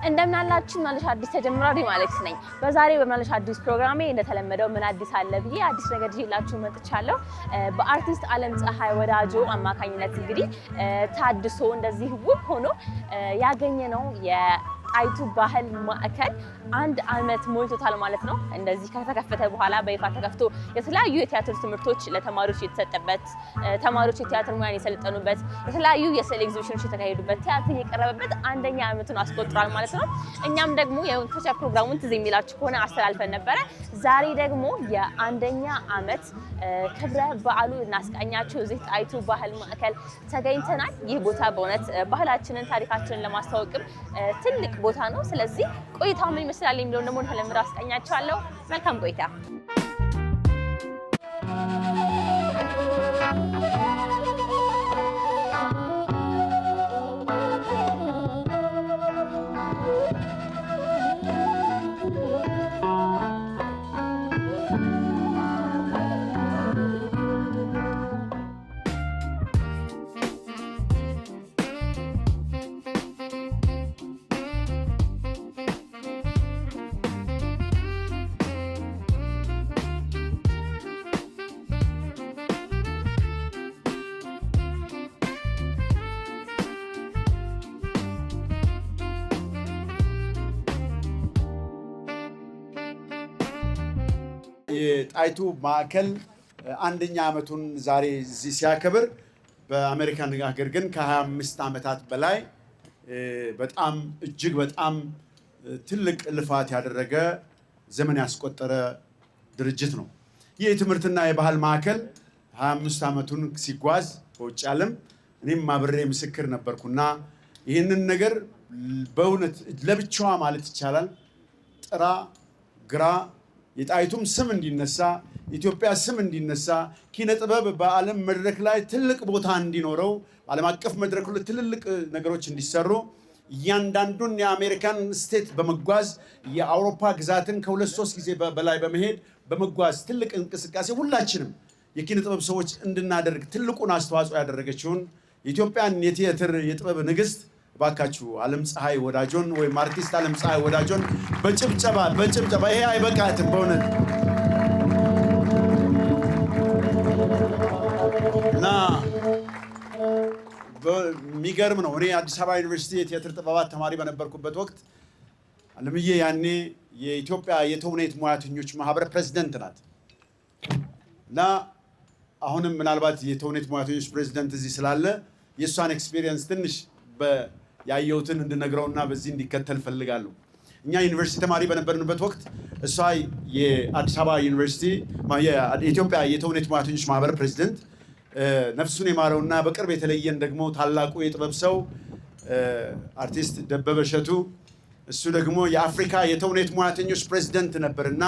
እንደምናላችሁ ማለሽ አዲስ ተጀምሯል ማለክስ ነኝ። በዛሬው በማለሽ አዲስ ፕሮግራሜ እንደተለመደው ምን አዲስ አለ ብዬ አዲስ ነገር ይዤላችሁ መጥቻለሁ። በአርቲስት አለምፀሐይ ወዳጆ አማካኝነት እንግዲህ ታድሶ እንደዚህ ውብ ሆኖ ያገኘነው የጣይቱ ባህል ማዕከል 1 ዓመት ሞልቶታል ማለት ነው። እንደዚህ ከተከፈተ በኋላ በይፋ ተከፍቶ የተለያዩ የቲያትር ትምህርቶች ለተማሪዎች የተሰጠበት፣ ተማሪዎች የቲያትር ሙያን የሰለጠኑበት፣ የተለያዩ የስዕል ኤግዚቢሽኖች የተካሄዱበት፣ ቲያትር የቀረበበት 1ኛ ዓመቱን አስቆጥሯል ማለት ነው። እኛም ደግሞ የመክፈቻ ፕሮግራሙን ትዝ የሚላችሁ ከሆነ አስተላልፈን ነበረ። ዛሬ ደግሞ የ1ኛ ዓመት ክብረ በዓሉ እናስቃኛችሁ እዚህ ጣይቱ ባህል ማዕከል ተገኝተናል። ይህ ቦታ በእውነት ባህላችንን ታሪካችንን ለማስተዋወቅም ትልቅ ቦታ ነው። ስለዚህ ቆይታው ምን ይመስላል የሚለውን ደግሞ ለምራ አስቃኛችኋለሁ። መልካም ቆይታ። የጣይቱ ማዕከል 1ኛ ዓመቱን ዛሬ እዚህ ሲያከብር በአሜሪካን ሀገር ግን ከ25 ዓመታት በላይ በጣም እጅግ በጣም ትልቅ ልፋት ያደረገ ዘመን ያስቆጠረ ድርጅት ነው። ይህ የትምህርትና የባህል ማዕከል 25 ዓመቱን ሲጓዝ በውጭ ዓለም እኔም አብሬ ምስክር ነበርኩና ይህንን ነገር በእውነት ለብቻዋ ማለት ይቻላል ጥራ ግራ የጣይቱም ስም እንዲነሳ ኢትዮጵያ ስም እንዲነሳ ኪነ ጥበብ በዓለም መድረክ ላይ ትልቅ ቦታ እንዲኖረው ዓለም አቀፍ መድረክ ላይ ትልልቅ ነገሮች እንዲሰሩ እያንዳንዱን የአሜሪካን ስቴት በመጓዝ የአውሮፓ ግዛትን ከ2-3 ጊዜ በላይ በመሄድ በመጓዝ ትልቅ እንቅስቃሴ ሁላችንም የኪነ ጥበብ ሰዎች እንድናደርግ ትልቁን አስተዋጽኦ ያደረገችውን የኢትዮጵያን የቲያትር የጥበብ ንግስት ባካችሁ አለምፀሐይ ወዳጆን ወይ አርቲስት አለምፀሐይ ወዳጆን በጭብጨባ ይሄ አይበቃትም በእውነት እና የሚገርም ነው። እኔ አዲስ አበባ ዩኒቨርሲቲ የቲያትር ጥበባት ተማሪ በነበርኩበት ወቅት አለምዬ ያኔ የኢትዮጵያ የተውኔት ሙያተኞች ማህበር ፕሬዝዳንት ናት እና አሁንም ምናልባት የተውኔት ሙያተኞች ፕሬዝዳንት እዚህ ስላለ የእሷን ኤክስፒሪየንስ ትንሽ ያየሁትን እንድነግረውና በዚህ እንዲከተል ፈልጋለሁ። እኛ ዩኒቨርሲቲ ተማሪ በነበርንበት ወቅት እሷ የአዲስ አበባ ዩኒቨርሲቲ የኢትዮጵያ የተውኔት ሙያተኞች ማህበር ፕሬዝዳንት ነፍሱን የማረውና በቅርብ የተለየን ደግሞ ታላቁ የጥበብ ሰው አርቲስት ደበበ እሸቱ እሱ ደግሞ የአፍሪካ የተውኔት ሙያተኞች ፕሬዝዳንት ነበርና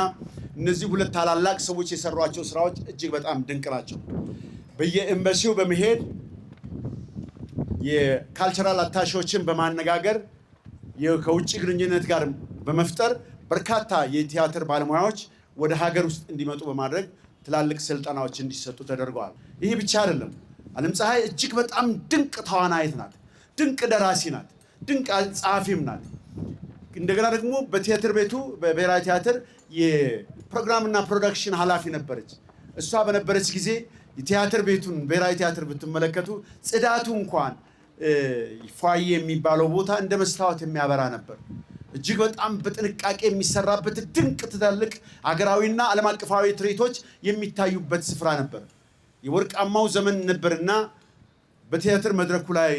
እነዚህ ሁለት ታላላቅ ሰዎች የሰሯቸው ስራዎች እጅግ በጣም ድንቅ ናቸው። በየኤምባሲው በመሄድ የካልቸራል አታሼዎችን በማነጋገር ከውጭ ግንኙነት ጋር በመፍጠር በርካታ የቲያትር ባለሙያዎች ወደ ሀገር ውስጥ እንዲመጡ በማድረግ ትላልቅ ስልጠናዎች እንዲሰጡ ተደርገዋል። ይህ ብቻ አይደለም። አለምፀሐይ እጅግ በጣም ድንቅ ተዋናይት ናት፣ ድንቅ ደራሲ ናት፣ ድንቅ ጸሐፊም ናት። እንደገና ደግሞ በቲያትር ቤቱ በብሔራዊ ቲያትር የፕሮግራምና ፕሮዳክሽን ኃላፊ ነበረች። እሷ በነበረች ጊዜ የቲያትር ቤቱን ብሔራዊ ቲያትር ብትመለከቱ ጽዳቱ እንኳን ፏዬ የሚባለው ቦታ እንደ መስታወት የሚያበራ ነበር። እጅግ በጣም በጥንቃቄ የሚሰራበት ድንቅ ትላልቅ አገራዊና ዓለም አቀፋዊ ትርኢቶች የሚታዩበት ስፍራ ነበር። የወርቃማው ዘመን ነበርና በቲያትር መድረኩ ላይ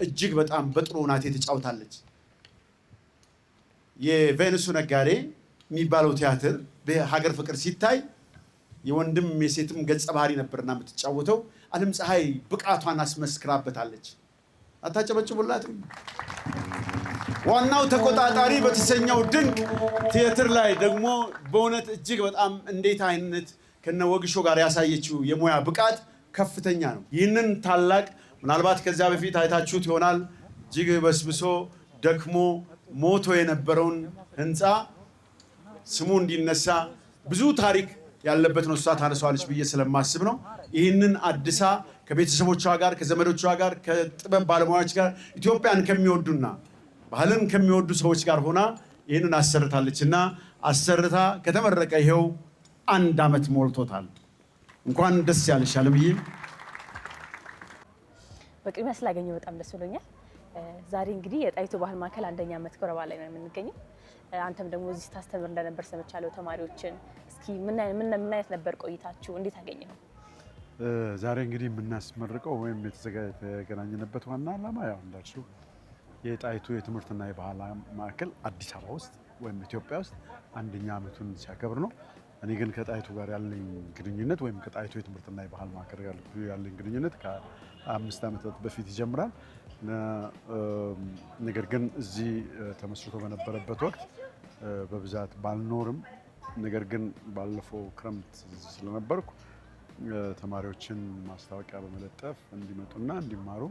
እጅግ በጣም በጥሩ ሁኔታ ተጫውታለች። የቬኑሱ ነጋዴ የሚባለው ቲያትር በሀገር ፍቅር ሲታይ የወንድም የሴትም ገጸ ባህሪ ነበርና የምትጫወተው አለምፀሐይ ብቃቷን አስመስክራበታለች። አታጨበጭቡላትም? ዋናው ተቆጣጣሪ በተሰኘው ድንቅ ቲያትር ላይ ደግሞ በእውነት እጅግ በጣም እንዴት አይነት ከነወግሾ ጋር ያሳየችው የሙያ ብቃት ከፍተኛ ነው። ይህንን ታላቅ ምናልባት ከዚያ በፊት አይታችሁት ይሆናል እጅግ በስብሶ ደክሞ ሞቶ የነበረውን ህንፃ ስሙ እንዲነሳ ብዙ ታሪክ ያለበት ነው። እሷ ታነሳዋለች ብዬ ስለማስብ ነው። ይህንን አድሳ ከቤተሰቦቿ ጋር ከዘመዶቿ ጋር ከጥበብ ባለሙያዎች ጋር ኢትዮጵያን ከሚወዱና ባህልን ከሚወዱ ሰዎች ጋር ሆና ይህንን አሰርታለችና አሰርታ ከተመረቀ ይሄው 1 ዓመት ሞልቶታል። እንኳን ደስ ያለሽ አለምዬ። በቅድሚያ ስላገኘሁ በጣም ደስ ብሎኛል። ዛሬ እንግዲህ የጣይቱ ባህል ማዕከል 1ኛ ዓመት ክብረ በዓል ላይ ነው የምንገኘው። አንተም ደግሞ እዚህ ስታስተምር እንደነበር ሰምቻለሁ ተማሪዎችን። እስኪ ምን አይነት ነበር ቆይታችሁ? እንዴት አገኘኸው? ዛሬ እንግዲህ የምናስመርቀው ወይም የተገናኘንበት ዋና ዓላማ ያው እንዳልሽው የጣይቱ የትምህርትና የባህል ማዕከል አዲስ አበባ ውስጥ ወይም ኢትዮጵያ ውስጥ 1ኛ ዓመቱን ሲያከብር ነው። እኔ ግን ከጣይቱ ጋር ያለኝ ግንኙነት ወይም ከጣይቱ የትምህርትና የባህል ማዕከል ጋር ያለኝ ግንኙነት ከ5 ዓመታት በፊት ይጀምራል። ነገር ግን እዚህ ተመስርቶ በነበረበት ወቅት በብዛት ባልኖርም፣ ነገር ግን ባለፈው ክረምት ስለነበርኩ ተማሪዎችን ማስታወቂያ በመለጠፍ እንዲመጡና እንዲማሩ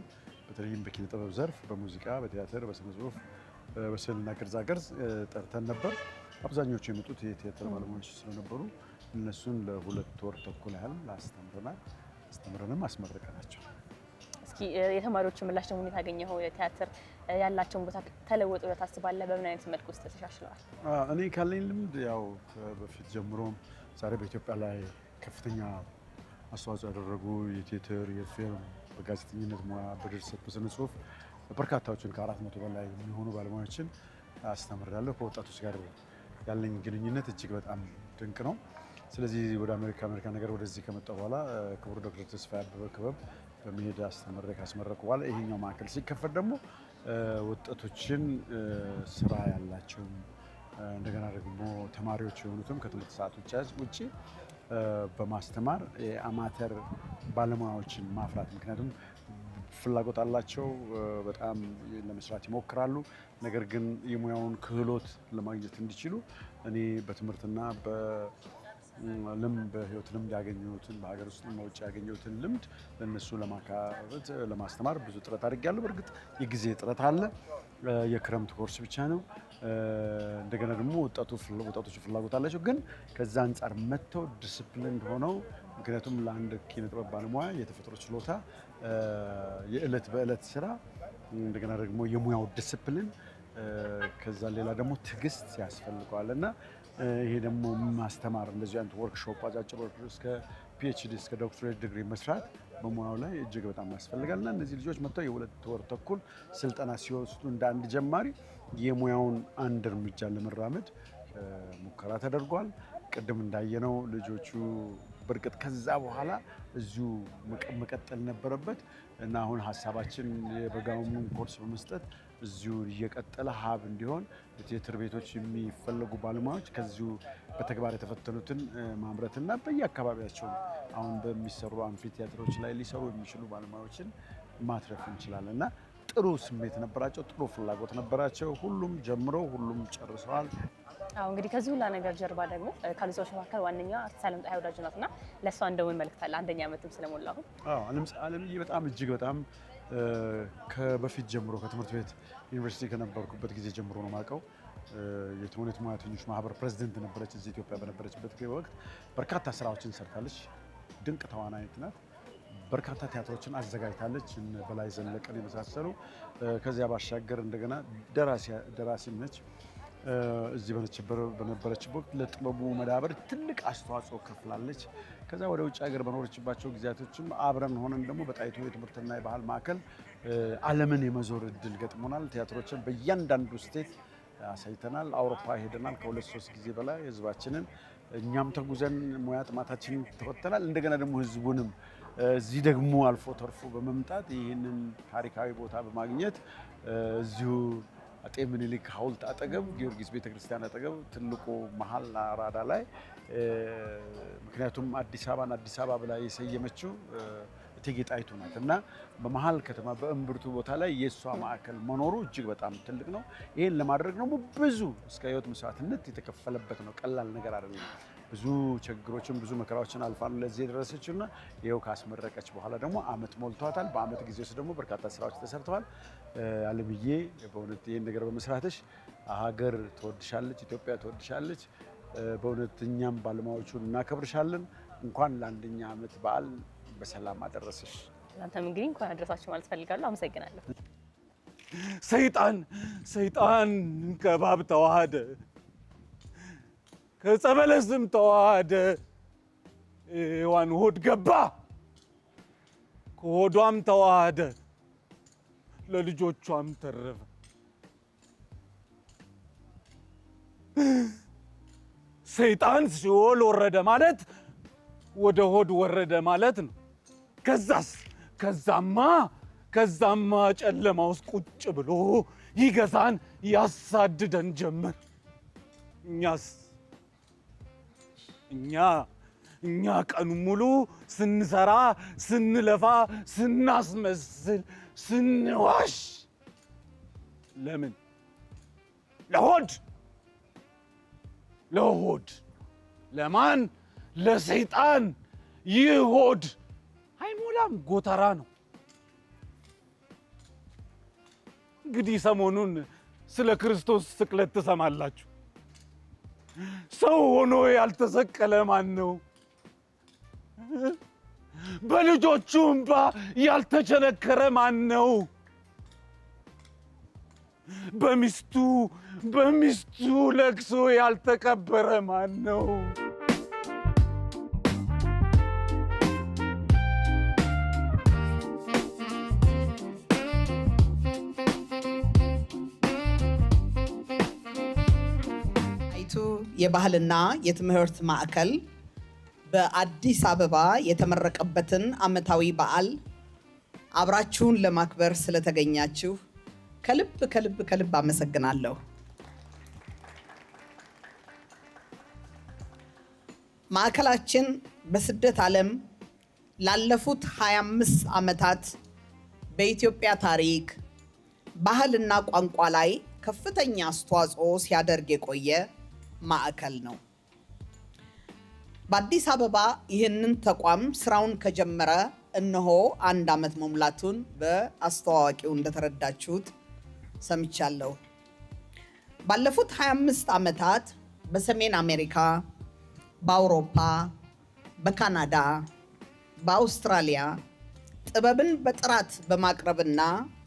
በተለይም በኪነ ጥበብ ዘርፍ በሙዚቃ፣ በቲያትር፣ በስነ ጽሁፍ፣ በስዕልና ቅርጻ ቅርጽ ጠርተን ነበር። አብዛኞቹ የመጡት የቲያትር ባለሙያዎች ስለነበሩ እነሱን ለ2 ወር ተኩል ያህል አስተምረንም አስመረቀናቸው። እስኪ የተማሪዎችን ምላሽ ደግሞ እንዴት አገኘኸው? የቲያትር ያላቸውን ቦታ ተለወጡ ታስባለህ? በምን አይነት መልኩ ውስጥ ተሻሽለዋል? እኔ ካለኝ ልምድ ያው በፊት ጀምሮም ዛሬ በኢትዮጵያ ላይ ከፍተኛ አስተዋጽኦ ያደረጉ የቲያትር፣ የፊልም፣ በጋዜጠኝነት ሙያ፣ በድርሰት፣ በስነ ጽሁፍ በርካታዎችን ከ400 በላይ የሚሆኑ ባለሙያዎችን አስተምሬያለሁ። ከወጣቶች ጋር ያለኝ ግንኙነት እጅግ በጣም ድንቅ ነው። ስለዚህ ወደ አሜሪካ ነገር ወደዚህ ከመጣ በኋላ ክቡር ዶክተር ተስፋዬ አበበ ክበብ በመሄድ አስተምሬ ካስመረቁ በኋላ ይሄኛው ማዕከል ሲከፈት ደግሞ ወጣቶችን ስራ ያላቸውም እንደገና ደግሞ ተማሪዎች የሆኑትም ከትምህርት ሰዓት ውጪ በማስተማር የአማተር ባለሙያዎችን ማፍራት፣ ምክንያቱም ፍላጎት አላቸው፣ በጣም ለመስራት ይሞክራሉ። ነገር ግን የሙያውን ክህሎት ለማግኘት እንዲችሉ እኔ በትምህርትና በህይወት ልምድ ያገኘሁትን በሀገር ውስጥ በውጭ ያገኘሁትን ልምድ ለእነሱ ለማካበት ለማስተማር ብዙ ጥረት አድርጌያለሁ። በእርግጥ የጊዜ ጥረት አለ። የክረምት ኮርስ ብቻ ነው። እንደገና ደግሞ ወጣቶቹ ፍላጎት አላቸው፣ ግን ከዛ አንጻር መጥተው ዲስፕሊን ሆነው፣ ምክንያቱም ለአንድ ኪነ ጥበብ ባለሙያ የተፈጥሮ ችሎታ፣ የዕለት በዕለት ስራ፣ እንደገና ደግሞ የሙያው ዲስፕሊን፣ ከዛ ሌላ ደግሞ ትዕግስት ያስፈልገዋል እና ይሄ ደግሞ ማስተማር እንደዚህ አይነት ወርክሾፕ አጫጭር እስከ ፒኤችዲ እስከ ዶክትሬት ዲግሪ መስራት በሙያው ላይ እጅግ በጣም ያስፈልጋል እና እነዚህ ልጆች መጥተው የ2 ወር ተኩል ስልጠና ሲወስዱ እንደ አንድ ጀማሪ የሙያውን አንድ እርምጃ ለመራመድ ሙከራ ተደርጓል። ቅድም እንዳየነው ልጆቹ በርግጥ ከዛ በኋላ እዚሁ መቀጠል ነበረበት እና አሁን ሀሳባችን የበጋውን ኮርስ በመስጠት እዚሁ እየቀጠለ ሀብ እንዲሆን የቲያትር ቤቶች የሚፈለጉ ባለሙያዎች ከዚሁ በተግባር የተፈተኑትን ማምረትና በየአካባቢያቸው አሁን በሚሰሩ አንፊ ቲያትሮች ላይ ሊሰሩ የሚችሉ ባለሙያዎችን ማትረፍ እንችላለን እና ጥሩ ስሜት ነበራቸው፣ ጥሩ ፍላጎት ነበራቸው። ሁሉም ጀምረው ሁሉም ጨርሰዋል። አዎ እንግዲህ ከዚህ ሁላ ነገር ጀርባ ደግሞ ካሉ ሰዎች መካከል ዋነኛዋ አርቲስት አለምፀሐይ ወዳጆ ናት እና ለእሷ እንደውን መልእክት አለ? 1ኛ ዓመትም ስለሞላሁ። አለምዬ በጣም እጅግ በጣም ከበፊት ጀምሮ ከትምህርት ቤት ዩኒቨርሲቲ ከነበርኩበት ጊዜ ጀምሮ ነው የማውቀው። የተውኔት ሙያተኞች ማህበር ፕሬዚደንት ነበረች። እዚህ ኢትዮጵያ በነበረችበት ወቅት በርካታ ስራዎችን ሰርታለች። ድንቅ ተዋናይት ናት። በርካታ ቲያትሮችን አዘጋጅታለች፣ በላይ ዘለቀን የመሳሰሉ። ከዚያ ባሻገር እንደገና ደራሲም ነች። እዚህ በነበረችበት ወቅት ለጥበቡ መዳበር ትልቅ አስተዋጽኦ ከፍላለች። ከዛ ወደ ውጭ ሀገር በኖረችባቸው ጊዜያቶችም አብረን ሆነን ደግሞ በጣይቱ የትምህርትና የባህል ማዕከል ዓለምን የመዞር እድል ገጥሞናል። ቲያትሮችን በእያንዳንዱ ስቴት አሳይተናል። አውሮፓ ሄደናል ከ2-3 ጊዜ በላይ ህዝባችንን እኛም ተጉዘን ሙያ ጥማታችንን ተወጥተናል። እንደገና ደግሞ ህዝቡንም እዚህ ደግሞ አልፎ ተርፎ በመምጣት ይህንን ታሪካዊ ቦታ በማግኘት እዚሁ አጤ ምኒልክ ሐውልት አጠገብ ጊዮርጊስ ቤተክርስቲያን አጠገብ ትልቁ መሀል አራዳ ላይ ምክንያቱም አዲስ አበባን አዲስ አበባ ብላ የሰየመችው እቴጌ ጣይቱ ናት እና በመሀል ከተማ በእምብርቱ ቦታ ላይ የእሷ ማዕከል መኖሩ እጅግ በጣም ትልቅ ነው። ይህን ለማድረግ ደግሞ ብዙ እስከ ህይወት መስዋዕትነት የተከፈለበት ነው። ቀላል ነገር አይደለም። ብዙ ችግሮችን ብዙ መከራዎችን አልፋ ለዚህ የደረሰችው እና ይኸው ካስመረቀች በኋላ ደግሞ ዓመት ሞልቷታል። በዓመት ጊዜ ውስጥ ደግሞ በርካታ ስራዎች ተሰርተዋል። አለምዬ በእውነት ይህን ነገር በመስራትሽ ሀገር ትወድሻለች፣ ኢትዮጵያ ትወድሻለች። በእውነት እኛም ባለሙያዎቹን እናከብርሻለን። እንኳን ለ1ኛ ዓመት በዓል በሰላም አደረሰሽ። እናንተም እንግዲህ እንኳን አደረሳችሁ ማለት ፈልጋለሁ። አመሰግናለሁ። ሰይጣን ከባብ ተዋሃደ፣ ከጸበለስም ተዋሃደ። ሔዋን ሆድ ገባ፣ ከሆዷም ተዋሃደ፣ ለልጆቿም ተረፈ። ሰይጣን ሲኦል ወረደ ማለት ወደ ሆድ ወረደ ማለት ነው። ከዛማ ጨለማ ውስጥ ቁጭ ብሎ ይገዛን ያሳድደን ጀመር። እኛ ቀኑ ሙሉ ስንሰራ፣ ስንለፋ፣ ስናስመስል፣ ስንዋሽ ለምን? ለሆድ። ለማን? ለሰይጣን። ይህ ሆድ አይሞላም፣ ጎተራ ነው። እንግዲህ ሰሞኑን ስለ ክርስቶስ ስቅለት ትሰማላችሁ። ሰው ሆኖ ያልተሰቀለ ማን ነው? በልጆቹ እንባ ያልተቸነከረ ማን ነው? በሚስቱ ለቅሶ ያልተቀበረ ማን ነው? የባህልና የትምህርት ማዕከል በአዲስ አበባ የተመረቀበትን ዓመታዊ በዓል አብራችሁን ለማክበር ስለተገኛችሁ ከልብ አመሰግናለሁ። ማዕከላችን በስደት ዓለም ላለፉት 25 ዓመታት በኢትዮጵያ ታሪክ፣ ባህልና ቋንቋ ላይ ከፍተኛ አስተዋጽኦ ሲያደርግ የቆየ ማዕከል ነው። በአዲስ አበባ ይህንን ተቋም ስራውን ከጀመረ እነሆ 1 ዓመት መሙላቱን በአስተዋዋቂው እንደተረዳችሁት ሰምቻለሁ። ባለፉት 25 ዓመታት በሰሜን አሜሪካ፣ በአውሮፓ፣ በካናዳ፣ በአውስትራሊያ ጥበብን በጥራት በማቅረብና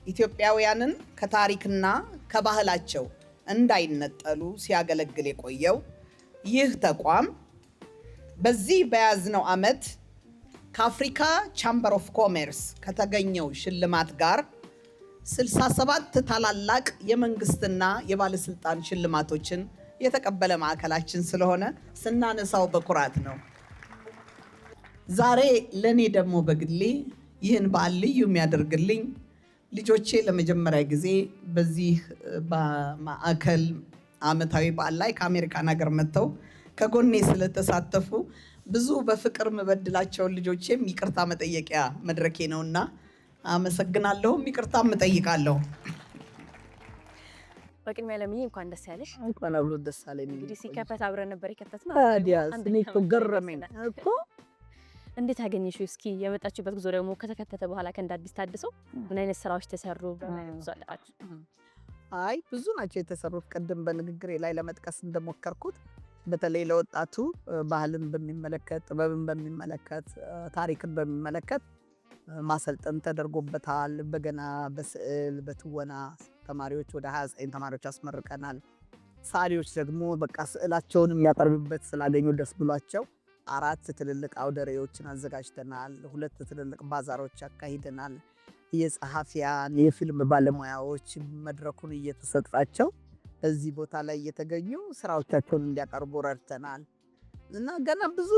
ኢትዮጵያውያንን ከታሪክና ከባህላቸው እንዳይነጠሉ ሲያገለግል የቆየው ይህ ተቋም በዚህ በያዝነው ዓመት ከአፍሪካ ቻምበር ኦፍ ኮሜርስ ከተገኘው ሽልማት ጋር 67 ታላላቅ የመንግስትና የባለስልጣን ሽልማቶችን የተቀበለ ማዕከላችን ስለሆነ ስናነሳው በኩራት ነው። ዛሬ ለኔ ደግሞ በግሌ ይህን በዓል ልዩ የሚያደርግልኝ ልጆቼ ለመጀመሪያ ጊዜ በዚህ በማዕከል ዓመታዊ በዓል ላይ ከአሜሪካን ሀገር መጥተው ከጎኔ ስለተሳተፉ ብዙ በፍቅር መበድላቸውን ልጆቼም ይቅርታ መጠየቂያ መድረኬ ነውና አመሰግናለሁ። ይቅርታ እጠይቃለሁ። በቅድሚያ ለምዬ እንኳን ደስ ያለሽ። እንኳን አብሮ ደስ አለኝ። እንግዲህ ሲከፈት አብረን ነበር የከፈትነው። ታዲያስ እኔ እኮ ገረመኝ እኮ። እንዴት አገኘሽው? እስኪ የመጣችበት ጉዞ ደግሞ ከተከፈተ በኋላ ከእንደ አዲስ ታድሰው ምን አይነት ስራዎች ተሰሩ? ብዙ አለቃችሁ? አይ ብዙ ናቸው የተሰሩት። ቅድም በንግግሬ ላይ ለመጥቀስ እንደሞከርኩት በተለይ ለወጣቱ ባህልን በሚመለከት፣ ጥበብን በሚመለከት፣ ታሪክን በሚመለከት ማሰልጠን ተደርጎበታል። በገና፣ በስዕል፣ በትወና ተማሪዎች ወደ 29 ተማሪዎች አስመርቀናል። ሳሊዎች ደግሞ በቃ ስዕላቸውን የሚያቀርቡበት ስላገኙ ደስ ብሏቸው 4 ትልልቅ አውደ ርዕዮችን አዘጋጅተናል። 2 ትልልቅ ባዛሮች አካሂደናል። የጸሐፊያን የፊልም ባለሙያዎች መድረኩን እየተሰጣቸው እዚህ ቦታ ላይ እየተገኙ ስራዎቻቸውን እንዲያቀርቡ ረድተናል እና ገና ብዙ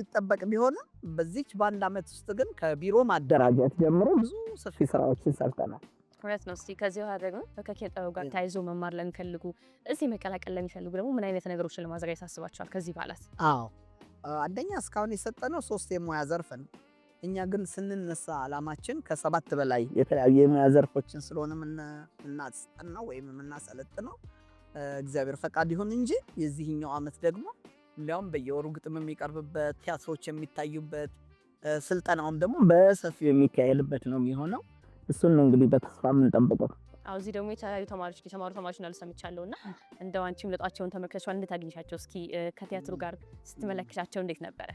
ይጠበቅ ቢሆንም በዚች በ1 ዓመት ውስጥ ግን ከቢሮ ማደራጀት ጀምሮ ብዙ ሰፊ ስራዎችን ሰርተናል። እውነት ነው። እስቲ ከዚህ በኋላ ደግሞ ከኪነ ጥበብ ጋር ተያይዞ መማር ለሚፈልጉ እዚህ መቀላቀል ለሚፈልጉ ደግሞ ምን አይነት ነገሮችን ለማዘጋጀት አስባችኋል ከዚህ በኋላስ? አዎ አንደኛ እስካሁን የሰጠነው 3 የሙያ ዘርፍ ነው። እኛ ግን ስንነሳ ዓላማችን ከ7 በላይ የተለያዩ የሙያ ዘርፎችን ስለሆነ የምናስጠናው ወይም የምናሰለጥነው እግዚአብሔር ፈቃድ ይሁን እንጂ የዚህኛው ዓመት ደግሞ እንዲያውም በየወሩ ግጥም የሚቀርብበት፣ ቲያትሮች የሚታዩበት፣ ስልጠናውም ደግሞ በሰፊው የሚካሄድበት ነው የሚሆነው። እሱን ነው እንግዲህ በተስፋ የምንጠብቀው። አው እዚህ ደግሞ የተለያዩ ተማሪዎች እንዳሉ ሰምቻለሁና እንደው አንቺም ለጣቸውን ተመልክተሻል። እንዴት አግኝሻቸው? እስኪ ከቲያትሩ ጋር ስትመለከቻቸው እንዴት ነበረ?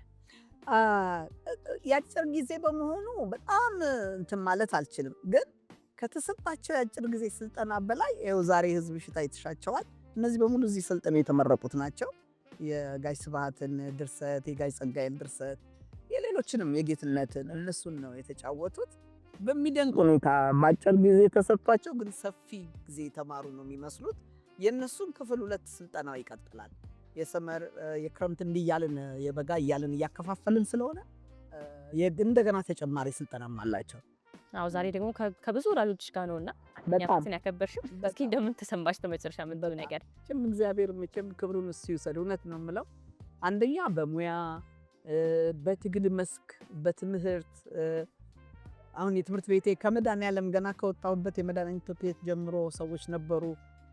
የአጭር ጊዜ በመሆኑ በጣም እንትን ማለት አልችልም፣ ግን ከተሰጣቸው የአጭር ጊዜ ስልጠና በላይ ይኸው ዛሬ ህዝብ ሽታ ይተሻቸዋል። እነዚህ በሙሉ እዚህ ስልጠና የተመረቁት ናቸው። የጋሽ ስብሐትን ድርሰት፣ የጋሽ ጸጋዬን ድርሰት፣ የሌሎችንም የጌትነትን እነሱን ነው የተጫወቱት። በሚደንቅ ሁኔታ በአጭር ጊዜ ተሰጥቷቸው ግን ሰፊ ጊዜ የተማሩ ነው የሚመስሉት። የእነሱን ክፍል 2 ስልጠናው ይቀጥላል። የሰመር የክረምት እንዲያልን የበጋ እያልን እያከፋፈልን ስለሆነ እንደገና ተጨማሪ ስልጠናም አላቸው። አዎ ዛሬ ደግሞ ከብዙ ወላጆች ጋር ነውና ያንተን ያከበርሽው እስኪ እንደምን ተሰማሽ? ተመጨረሻ ምን በሉ ነገር እግዚአብሔር መቼም ክብሩን እሱ ይውሰድ። እውነት ነው የምለው አንደኛ በሙያ በትግል መስክ በትምህርት አሁን የትምህርት ቤቴ ከመድኃኔዓለም ገና ከወጣሁበት የመድኃኔዓለም ትምህርት ቤት ጀምሮ ሰዎች ነበሩ።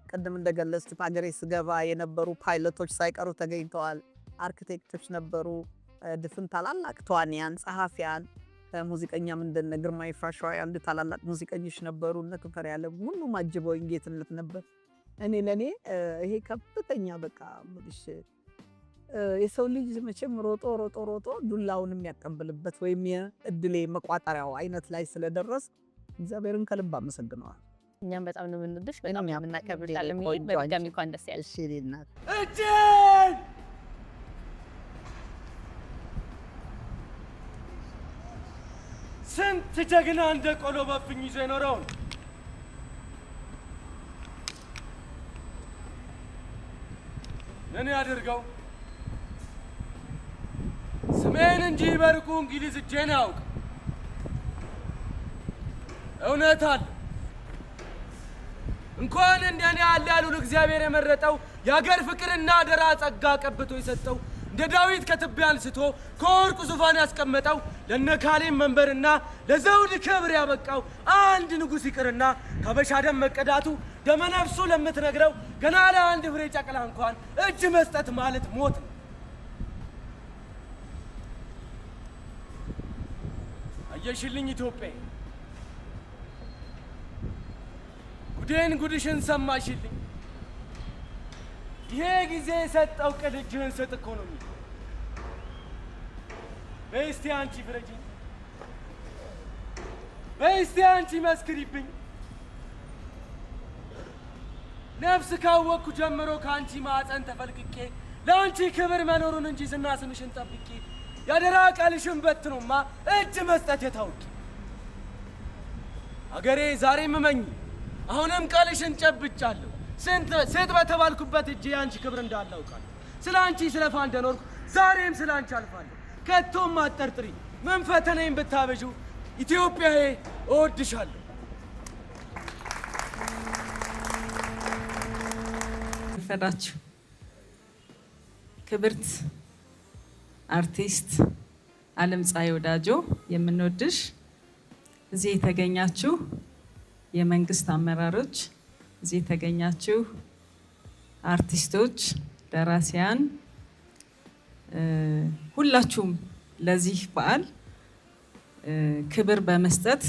ቀደም እንደገለጽኩት አገሬ ስገባ የነበሩ ፓይለቶች ሳይቀሩ ተገኝተዋል። አርኪቴክቶች ነበሩ። ድፍን ታላላቅ ተዋንያን፣ ጸሐፊያን፣ ሙዚቀኛም እንደነ ግርማይ ፍራሸዋ ያሉ ታላላቅ ሙዚቀኞች ነበሩ። እነ ክፈር ያለ ሁሉም አጅበውኝ ጌትነት ነበር። ለኔ ይሄ ከፍተኛ በቃ ምልሽ የሰው ልጅ መቼም ሮጦ ዱላውን የሚያቀብልበት ወይም የእድሌ መቋጠሪያው አይነት ላይ ስለደረስ እግዚአብሔርን ከልብ አመሰግነዋል። እኛም በጣም ነው የምንወድሽ፣ በጣም የምናከብርሽ። በድጋሚ እንኳን ደስ ያለሽ። እሺ እናት ስንት ጀግና እንደ ቆሎ በፍኝ ይዞ የኖረውን እኔ አድርገው ስሜን እንጂ በርቁ እንግሊዝ እጄን አውቅ እውነት አለ እንኳን እንደኔ ያለ ያሉን እግዚአብሔር የመረጠው የአገር ፍቅርና አደራ ጸጋ ቀብቶ የሰጠው እንደ ዳዊት ከትቢያ አንስቶ ከወርቁ ዙፋን ያስቀመጠው ለነካሌም መንበርና ለዘውድ ክብር ያበቃው አንድ ንጉሥ ይቅርና ከበሻ ደም መቀዳቱ ደመነፍሱ ለምትነግረው ገና ለአንድ ፍሬ ጨቅላ እንኳን እጅ መስጠት ማለት ሞት ነው። አየሽልኝ ኢትዮጵያ ጉዴን ጉድሽን ሰማሽልኝ። ይሄ ጊዜ የሰጠው ቅል እጅህን ስጥ እኮ ነው የሚለው። በይ እስቲ አንቺ ፍረጂኝ፣ በይ እስቲ አንቺ መስክሪብኝ። ነፍስ ካወቅኩ ጀምሮ ከአንቺ ማዕፀን ተፈልቅቄ ለአንቺ ክብር መኖሩን እንጂ ዝና ስምሽን ጠብቄ ያደራ ቃልሽን በትኖማ እጅ መስጠት የታውቂ አገሬ ዛሬም እመኝ አሁንም ቃልሽን ጨብጫለሁ። ሴት በተባልኩበት እጄ የአንቺ ክብር እንዳላውቃለሁ። ስለ አንቺ ስለፋ እንደኖርኩ ዛሬም ስለ አንቺ አልፋለሁ። ከቶም አጠርጥሪ ምን ፈተናዬን ብታበዡ ኢትዮጵያዬ እወድሻለሁ። ፈዳችሁ ክብርት አርቲስት ዓለምፀሐይ ወዳጆ የምንወድሽ እዚህ የተገኛችሁ የመንግስት አመራሮች፣ እዚህ የተገኛችሁ አርቲስቶች፣ ደራሲያን ሁላችሁም ለዚህ በዓል ክብር በመስጠት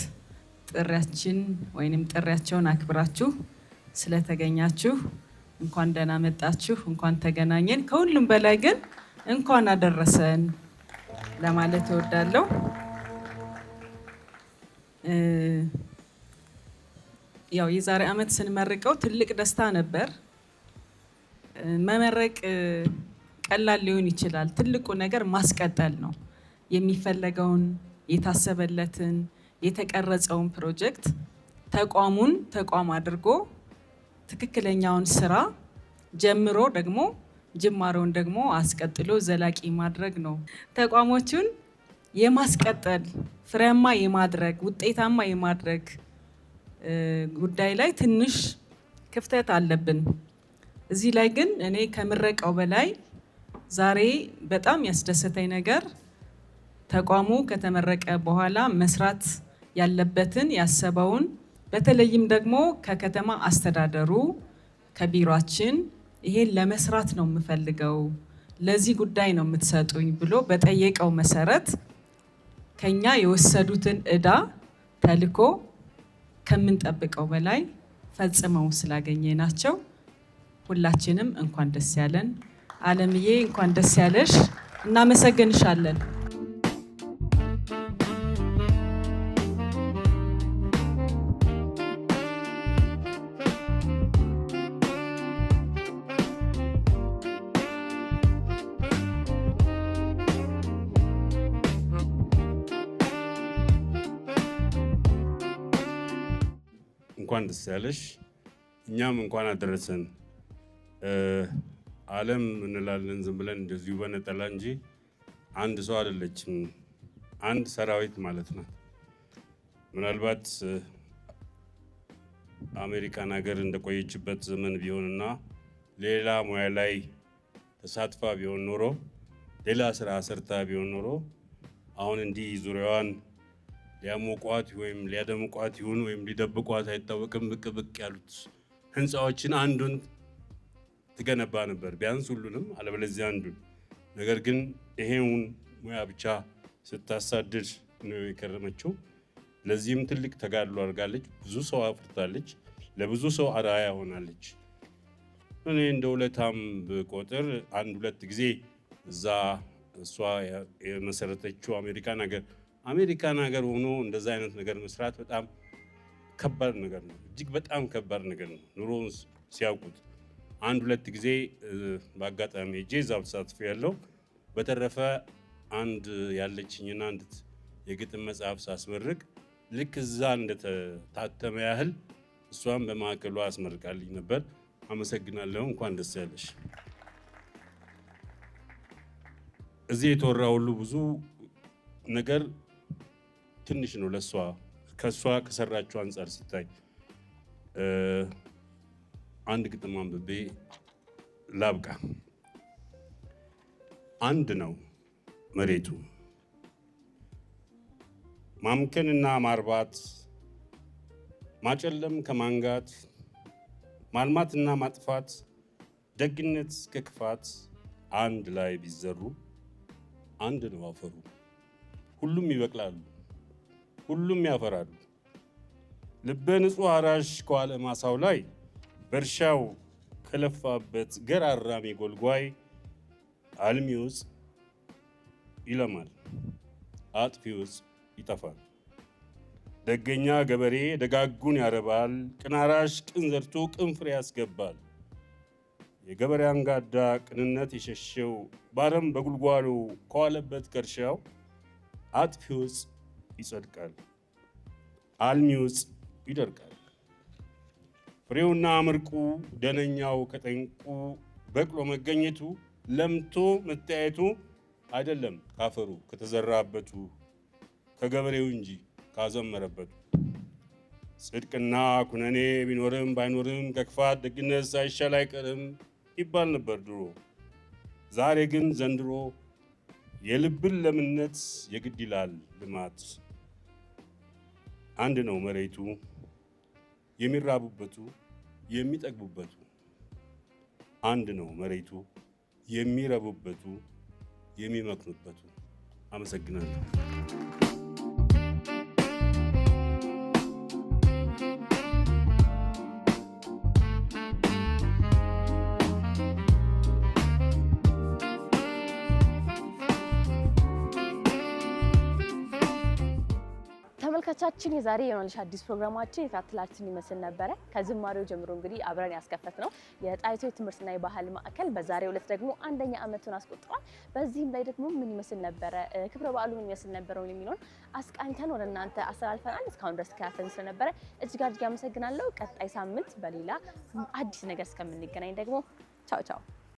ጥሪያቸውን አክብራችሁ ስለተገኛችሁ እንኳን ደህና መጣችሁ፣ እንኳን ተገናኘን። ከሁሉም በላይ ግን እንኳን አደረሰን ለማለት እወዳለሁ። ያው የዛሬ ዓመት ስንመርቀው ትልቅ ደስታ ነበር። መመረቅ ቀላል ሊሆን ይችላል። ትልቁ ነገር ማስቀጠል ነው። የሚፈለገውን የታሰበለትን የተቀረጸውን ፕሮጀክት ተቋሙን ተቋም አድርጎ ትክክለኛውን ስራ ጀምሮ ደግሞ ጅማሮውን ደግሞ አስቀጥሎ ዘላቂ ማድረግ ነው። ተቋሞቹን የማስቀጠል ፍሬያማ የማድረግ ውጤታማ የማድረግ ጉዳይ ላይ ትንሽ ክፍተት አለብን። እዚህ ላይ ግን እኔ ከምረቃው በላይ ዛሬ በጣም ያስደሰተኝ ነገር ተቋሙ ከተመረቀ በኋላ መስራት ያለበትን ያሰበውን በተለይም ደግሞ ከከተማ አስተዳደሩ ከቢሮአችን ይሄን ለመስራት ነው የምፈልገው፣ ለዚህ ጉዳይ ነው የምትሰጡኝ ብሎ በጠየቀው መሰረት ከኛ የወሰዱትን ዕዳ ተልኮ ከምንጠብቀው በላይ ፈጽመው ስላገኘናቸው ሁላችንም እንኳን ደስ ያለን። ዓለምዬ እንኳን ደስ ያለሽ፣ እናመሰግንሻለን። እንኳን ደስ ያለሽ፣ እኛም እንኳን አደረሰን። ዓለም እንላለን ዝም ብለን እንደዚሁ በነጠላ እንጂ አንድ ሰው አይደለችም፣ አንድ ሰራዊት ማለት ነው። ምናልባት አሜሪካን ሀገር እንደቆየችበት ዘመን ቢሆንና ሌላ ሙያ ላይ ተሳትፋ ቢሆን ኖሮ ሌላ ስራ ሰርታ ቢሆን ኖሮ አሁን እንዲህ ዙሪያዋን ሊያሞቋት ወይም ሊያደምቋት ይሁን ወይም ሊደብቋት አይታወቅም ብቅ ብቅ ያሉት ህንፃዎችን አንዱን ትገነባ ነበር፣ ቢያንስ ሁሉንም አለበለዚያ አንዱን። ነገር ግን ይሄውን ሙያ ብቻ ስታሳድድ ነው የከረመችው። ለዚህም ትልቅ ተጋድሎ አድርጋለች። ብዙ ሰው አፍርታለች፣ ለብዙ ሰው አርአያ ሆናለች። እኔ እንደ ውለታም ብቆጥር አንድ ሁለት ጊዜ እዛ እሷ የመሰረተችው አሜሪካን ሀገር ሆኖ እንደዛ አይነት ነገር መስራት በጣም ከባድ ነገር ነው። እጅግ በጣም ከባድ ነገር ነው ኑሮውን ሲያውቁት። አንድ ሁለት ጊዜ በአጋጣሚ ሄጄ እዛ ተሳትፎ ያለው። በተረፈ አንድ ያለችኝና አንድ የግጥም መጽሐፍ ሳስመርቅ ልክ እዛ እንደታተመ ያህል እሷን በማዕከሉ አስመርቃልኝ ነበር። አመሰግናለሁ። እንኳን ደስ ያለሽ። እዚህ የተወራ ሁሉ ብዙ ነገር ትንሽ ነው ለሷ ከሷ ከሰራችው አንጻር ሲታይ። አንድ ግጥም አንብቤ ላብቃ። አንድ ነው መሬቱ ማምከንና ማርባት፣ ማጨለም ከማንጋት፣ ማልማትና ማጥፋት፣ ደግነት ከክፋት አንድ ላይ ቢዘሩ አንድ ነው አፈሩ። ሁሉም ይበቅላሉ፣ ሁሉም ያፈራሉ። ልበ ንጹሕ አራሽ ከዋለ ማሳው ላይ በእርሻው ከለፋበት ገር አራሚ ጎልጓይ አልሚ ውስጥ ይለማል፣ አጥፊ ውስጥ ይጠፋል። ደገኛ ገበሬ ደጋጉን ያረባል፣ ቅን አራሽ ቅን ዘርቶ ቅን ፍሬ ያስገባል። የገበሬ አንጋዳ ቅንነት የሸሸው ባረም በጉልጓሉ ከዋለበት ከእርሻው አጥፊ ውስጥ ይጸድቃል፣ አልሚ ውስጥ ይደርቃል። ፍሬውና ምርቁ ደነኛው ከጠንቁ በቅሎ መገኘቱ ለምቶ መታየቱ አይደለም ካፈሩ ከተዘራበቱ ከገበሬው እንጂ ካዘመረበቱ። ጽድቅና ኩነኔ ቢኖርም ባይኖርም ከክፋት ደግነት ሳይሻል አይቀርም ይባል ነበር ድሮ። ዛሬ ግን ዘንድሮ የልብን ለምነት የግድ ይላል ልማት። አንድ ነው መሬቱ የሚራቡበቱ የሚጠግቡበቱ። አንድ ነው መሬቱ የሚረቡበቱ የሚመክኑበቱ። አመሰግናለሁ። ተመልካቾቻችን የዛሬ የመለሽ አዲስ ፕሮግራማችን የታትላችን ይመስል ነበረ። ከዝማሬው ጀምሮ እንግዲህ አብረን ያስከፈት ነው የጣይቱ የትምህርትና የባህል ማዕከል በዛሬው ዕለት ደግሞ አንደኛ ዓመቱን አስቆጥሯል። በዚህም ላይ ደግሞ ምን ይመስል ነበረ፣ ክብረ በዓሉ ምን ይመስል ነበረ የሚለውን አስቃኝተን ወደ እናንተ አስተላልፈናል። እስካሁን ድረስ ከታተልን ስለነበረ እጅግ አድርጌ አመሰግናለሁ። ቀጣይ ሳምንት በሌላ አዲስ ነገር እስከምንገናኝ ደግሞ ቻው ቻው።